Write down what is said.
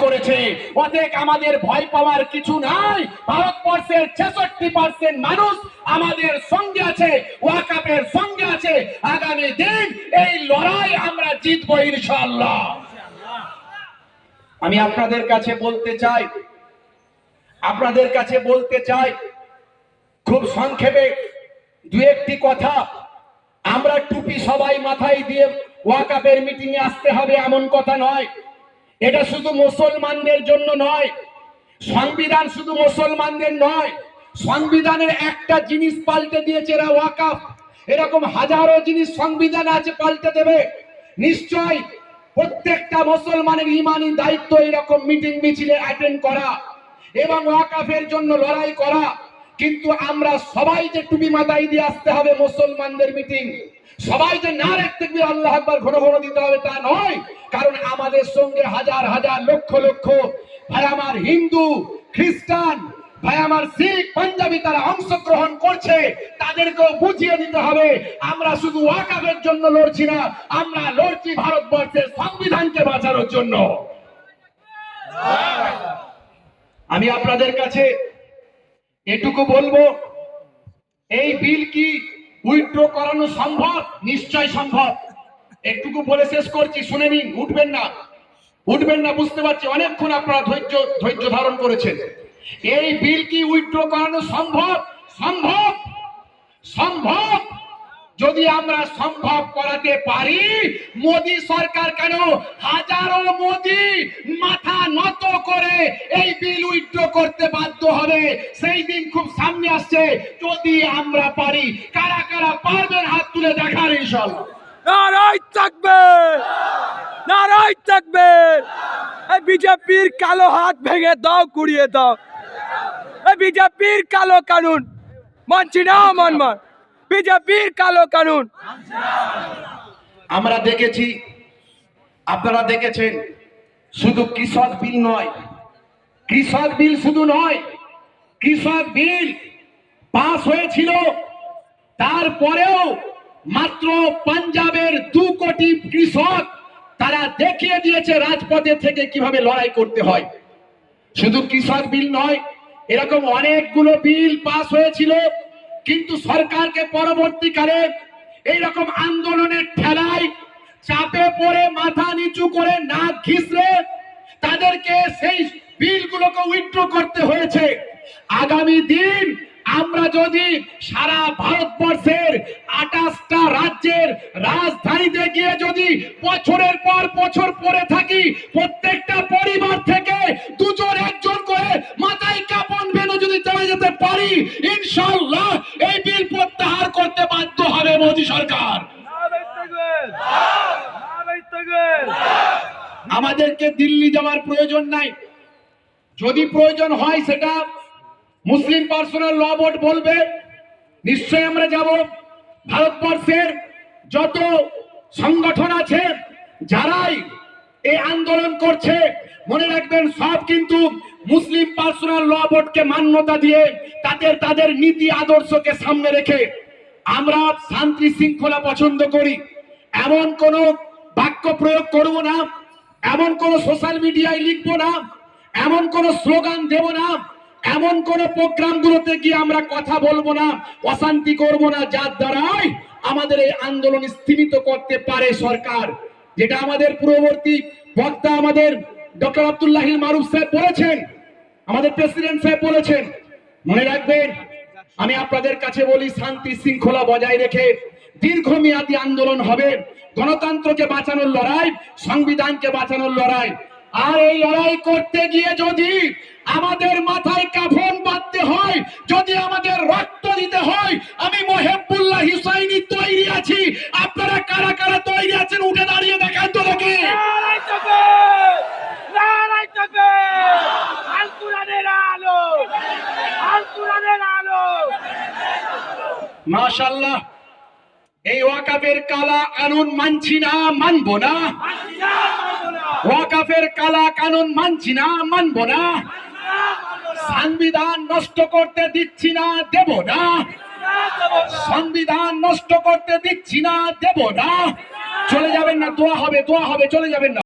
করেছে। অতএব আমাদের ভয় পাওয়ার কিছু নাই। ভারতবর্ষের 66% মানুষ আমাদের সঙ্গে আছে, ওয়াকাফের সঙ্গে আছে। আগামী দিন এই লড়াই আমরা জিতবো ইনশাআল্লাহ। আমি আপনাদের কাছে বলতে চাই খুব সংক্ষেপে দু একটি কথা। আমরা টুপি সবাই মাথায় দিয়ে ওয়াকাফের মিটিং এ আসতে হবে এমন কথা নয়। এটা শুধু মুসলমানদের জন্য নয়, সংবিধান শুধু মুসলমানদের নয়। সংবিধানের একটা জিনিস পাল্টে দিয়েছে এরা ওয়াকাফ, এরকম হাজারো জিনিস সংবিধান আছে পাল্টে দেবে। নিশ্চয় প্রত্যেকটা মুসলমানের ইমানি দায়িত্ব এরকম মিটিং মিছিলে অ্যাটেন্ড করা এবং ওয়াকাফের জন্য লড়াই করা। কিন্তু আমরা সবাই যে টুপি মাথায় দিয়ে আসতে হবে মুসলমানদের মিটিং, সবাই যে নারে তাকবীর আল্লাহু আকবার ঘন ঘন দিতে হবে তা নয়। কারণ আমাদের সঙ্গে হাজার হাজার লক্ষ লক্ষ ভাই আমার হিন্দু, খ্রিস্টান, ভাই আমার শিখ, পাঞ্জাবি তারা অংশগ্রহণ করছে। তাদেরকেও বুঝিয়ে দিতে হবে আমরা শুধু ওয়াকাফের জন্য লড়ছি না, আমরা লড়ছি ভারতবর্ষের সংবিধানকে বাঁচানোর জন্য। আমি আপনাদের কাছে এটুকু বলবো, এই বিল কি উইথড্র করানো সম্ভব? নিশ্চয় সম্ভব। একটুকু বলে শেষ করছি, শুনে নিন। উঠবেন না বুঝতে পারছি, অনেকক্ষণ আপনারা ধৈর্য ধারণ করেছেন। এই বিল কি উইথড্র করানো সম্ভব? সম্ভব। সম্ভব যদি আমরা সম্ভব করাতে পারি, মোদী সরকার কেন হাজারো মোদী মাথা নত করে এই বিল উইথড্র করতে বাধ্য হবে। সেই দিন খুব সামনে আসছে। যদি আমরা পারি, কারা কারা পারবেন হাত তুলে দেখার ইনশাআল্লাহ। নারায়ে তাকবীর, নারায়ে তাকবীর। এই বিজেপির কালো হাত ভেঙে দাও, গুড়িয়ে দাও। এই বিজেপির কালো কানুন মানছি না, মানব। বিজেপির কালো কানুন আমরা দেখেছি, আপনারা দেখেছেন। শুধু কৃষক বিল নয়, কৃষক বিল শুধু নয়, কৃষক বিল পাস হয়েছিল, তারপরেও মাত্র পাঞ্জাবের 2 কোটি কৃষক তারা দেখিয়ে দিয়েছে রাজপথে থেকে কিভাবে লড়াই করতে হয়। শুধু কৃষক বিল নয়, এরকম অনেকগুলো বিল পাস হয়েছিল। কিন্তু সরকারকে পরবর্তীকালে এইরকম আন্দোলনের ঠেলায় চাপে পড়ে মাথা নিচু করে নাক ঘিসড়ে তাদেরকে সেই বিলগুলোকে উইথড্র করতে হয়েছে। আগামী দিন আমরা যদি সারা ভারতবর্ষের 28টা রাজ্যের রাজধানীতে গিয়ে যদি বছরের পর বছর পড়ে থাকি, প্রত্যেকটা পরিবার থেকে 2 জন 1 জন করে মাথায় কাপড় বেঁধে যদি চলে যেতে পারি, ইনশাআল্লাহ এই বিল প্রত্যাহার করতে বাধ্য হবে মোদী সরকার। আমাদেরকে দিল্লি যাওয়ার প্রয়োজন নাই। যদি প্রয়োজন হয় সেটা মুসলিম পার্সোনাল ল বোর্ড বলবে, নিশ্চয়ই আমরা যাব। ভারতবর্ষের যত সংগঠন আছে যারাই এই আন্দোলন করছে, মনে রাখবেন সব কিন্তু মুসলিম পার্সোনাল ল বোর্ডকে মান্যতা দিয়ে তাদের নীতি আদর্শকে সামনে রেখে আমরা শান্তি শৃঙ্খলা পছন্দ করি। এমন কোন বাক্য প্রয়োগ করব না, এমন কোন সোশ্যাল মিডিয়ায় লিখব না, এমন কোন স্লোগান দেব না, এমন কোন প্রোগ্রামগুলোতে গিয়ে আমরা কথা বলবো না, অশান্তি করব না, যার দ্বারাই আমাদের এই আন্দোলন স্থিমিত করতে পারে সরকার। যেটা আমাদের পূর্ববর্তী বক্তা আমাদের ডক্টর আব্দুল্লাহিল মারুফ সাহেব বলেছেন, আমাদের প্রেসিডেন্ট সাহেব বলেছেন। মনে রাখবেন, আমি আপনাদের কাছে বলি, শান্তি শৃঙ্খলা বজায় রেখে দীর্ঘমেয়াদী আন্দোলন হবে। গণতন্ত্রকে বাঁচানোর লড়াই, সংবিধানকে বাঁচানোর লড়াই। আর এই লড়াই করতে গিয়ে যদি আমাদের মাথায় কাফন বাঁধতে হয়, যদি আমাদের রক্ত দিতে হয়, আমি মহিবুল্লাহ হুসাইনি তৈরি আছি। আপনারা কারা কারা তৈরি আছেন উঠে দাঁড়িয়ে দেখান তো লোকে। মাশাআল্লাহ, এই ওয়াকাফের কালা কানুন মানছি না, মানবো না। ওয়াকাফের কালা কানুন মানছি না, মানবো না। সংবিধান নষ্ট করতে দিচ্ছি না, দেব না। সংবিধান নষ্ট করতে দিচ্ছি না, দেব না। চলে যাবেন না, দোয়া হবে, চলে যাবেন না।